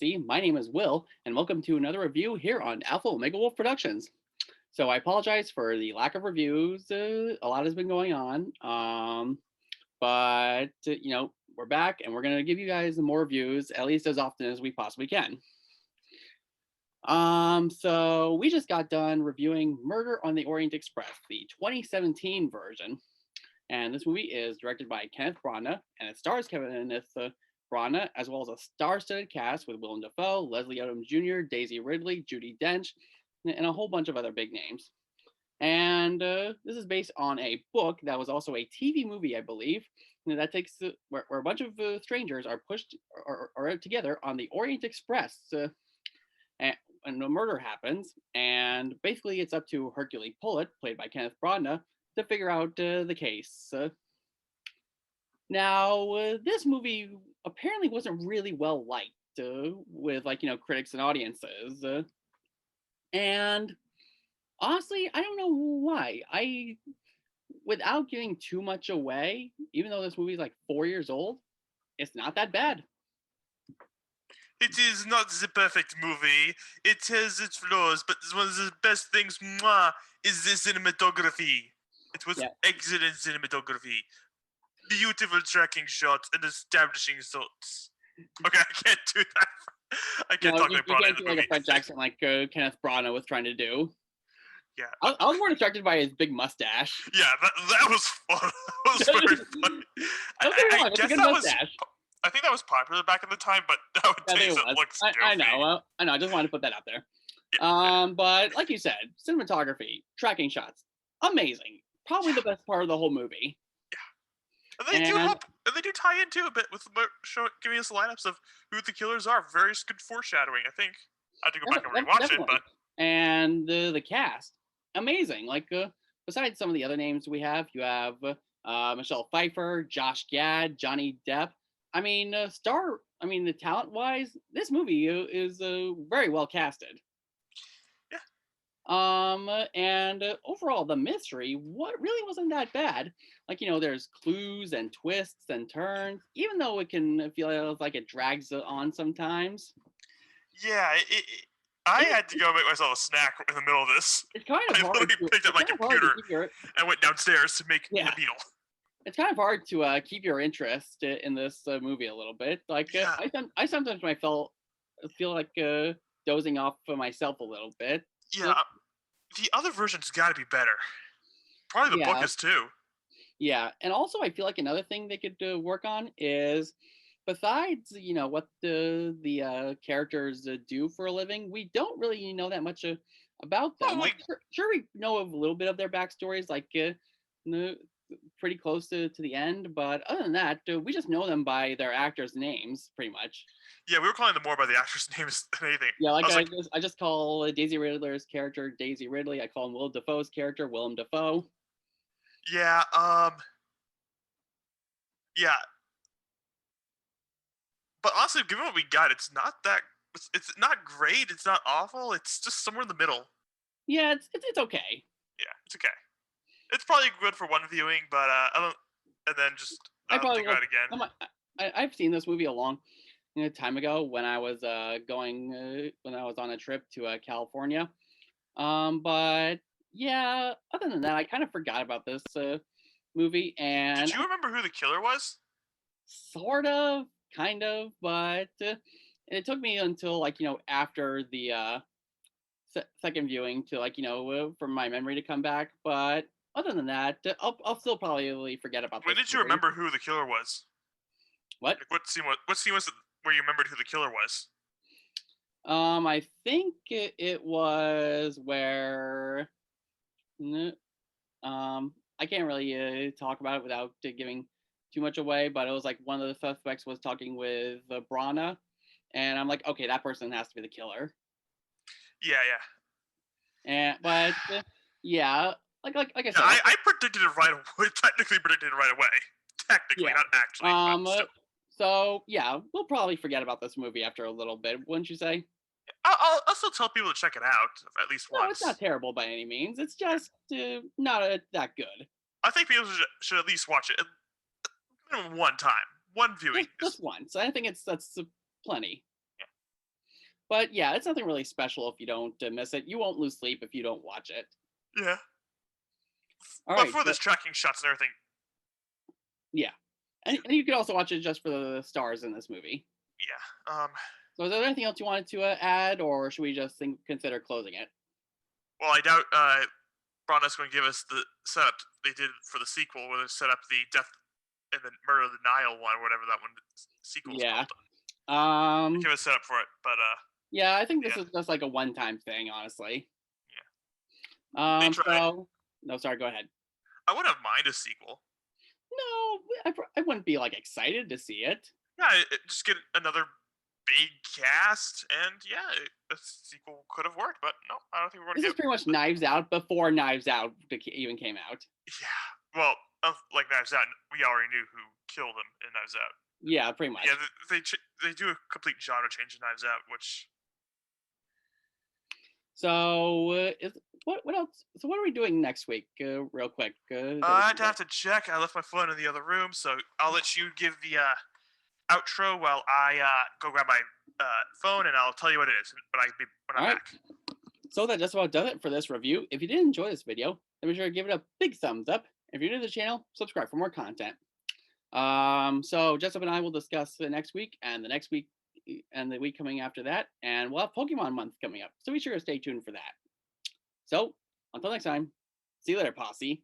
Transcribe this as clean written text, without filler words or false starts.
Legacy. My name is Will, and welcome to another review here on Alpha Omega Wolf Productions. So I apologize for the lack of reviews. A lot has been going on, but we're back, and we're gonna give you guys more reviews, at least as often as we possibly can. So we just got done reviewing Murder on the Orient Express, the 2017 version. And this movie is directed by Kenneth Branagh, and it stars Kenneth Branagh, as well as a star-studded cast with Willem Dafoe, Leslie Odom Jr., Daisy Ridley, Judi Dench, and a whole bunch of other big names. And this is based on a book that was also a TV movie, I believe, that takes where a bunch of strangers are pushed or together on the Orient Express, and a murder happens, and basically it's up to Hercule Poirot, played by Kenneth Branagh, to figure out the case. Now, this movie apparently wasn't really well liked with critics and audiences, and honestly, I don't know why. Without giving too much away, even though this movie is like 4 years old, it's not that bad. It is not the perfect movie. It has its flaws, but one of the best things is the cinematography. It was excellent cinematography. Beautiful tracking shots and establishing thoughts. Okay, I can't do that. I can't talk like Branagh. You can't do like a French accent like Kenneth Branagh was trying to do. Yeah. I was more distracted by his big mustache. Yeah, that was fun. That was very funny. I guess that mustache. I think that was popular back in the time, but nowadays it looks goofy. I know. I just wanted to put that out there. Yeah. But like you said, cinematography, tracking shots, amazing. Probably the best part of the whole movie. Yeah. And they do tie into a bit with giving us the lineups of who the killers are. Very good foreshadowing, I think. I have to go back and rewatch it, but and the cast, amazing. Like besides some of the other names we have, you have Michelle Pfeiffer, Josh Gad, Johnny Depp. I mean, the talent-wise, this movie is very well casted. Yeah. And overall, the mystery really wasn't that bad. Like, there's clues and twists and turns, even though it can feel like it drags on sometimes. Yeah, I had to go make myself a snack in the middle of this. It's kind of hard. I literally picked up my computer and went downstairs to make the meal. It's kind of hard to keep your interest in this movie a little bit. Like I sometimes feel like dozing off for myself a little bit. Yeah, the other version's got to be better. Probably the book is too. Yeah, and also I feel like another thing they could work on is, besides what the characters do for a living, we don't really know that much about them. Sure, we know a little bit of their backstories, like pretty close to the end, but other than that, we just know them by their actors' names, pretty much. Yeah, we were calling them more by the actors' names than anything. Yeah, I just call Daisy Ridley's character Daisy Ridley. I call him Willem Dafoe's character Willem Dafoe. Yeah, yeah. But honestly, given what we got, it's not not great, it's not awful, it's just somewhere in the middle. Yeah, it's okay. Yeah, it's okay. It's probably good for one viewing, but I don't. And then just think about it again. I've seen this movie a long time ago when I was when I was on a trip to California. But yeah, other than that, I kind of forgot about this movie. And did you remember who the killer was? Sort of, kind of, but it took me until after the second viewing to for my memory to come back. But other than that, I'll still probably forget about this. When did you remember who the killer was? What? Like what scene was it where you remembered who the killer was? I think it was where I can't really talk about it without giving too much away, but it was like one of the suspects was talking with Branagh, and I'm like, okay, that person has to be the killer. Yeah. But yeah, like I said, I predicted it right away. Technically predicted it right away. Technically, not actually. So yeah, we'll probably forget about this movie after a little bit, wouldn't you say? I'll still tell people to check it out at least once. No, it's not terrible by any means. It's just not that good. I think people should at least watch it one time, one viewing. Just once. I think that's plenty. But yeah, it's nothing really special if you don't miss it. You won't lose sleep if you don't watch it. Yeah. All But right, for so this tracking shots and everything, yeah, and you could also watch it just for the stars in this movie. yeah. So is there anything else you wanted to add, or should we just consider closing it? Well, I doubt Bronna's going to give us the setup they did for the sequel, where they set up the death and then murder of the Nile one, whatever that one sequel is Yeah. called. They Um. give us set up for it, but Yeah, I think this yeah, is just like a one-time thing, honestly. yeah. They tried. So no, sorry, go ahead. I wouldn't have mind a sequel. No, I wouldn't be like excited to see it. Yeah, just get another big cast, and yeah, a sequel could have worked. But no, I don't think we're going This to is get. pretty much Knives Out before Knives Out even came out. Yeah, well, like Knives Out, we already knew who killed him in Knives Out. Yeah, pretty much. Yeah, they do a complete genre change in Knives Out, which So what else? So what are we doing next week? Real quick. I'd have to check. I left my phone in the other room, so I'll let you give the outro while I go grab my phone, and I'll tell you what it is when I'm All right. back. So that just about does it for this review. If you did enjoy this video, then be sure to give it a big thumbs up. If you're new to the channel, subscribe for more content. So Jessup and I will discuss the next week and the next week and the week coming after that, and we'll have Pokemon month coming up. So be sure to stay tuned for that. So until next time, see you later, posse.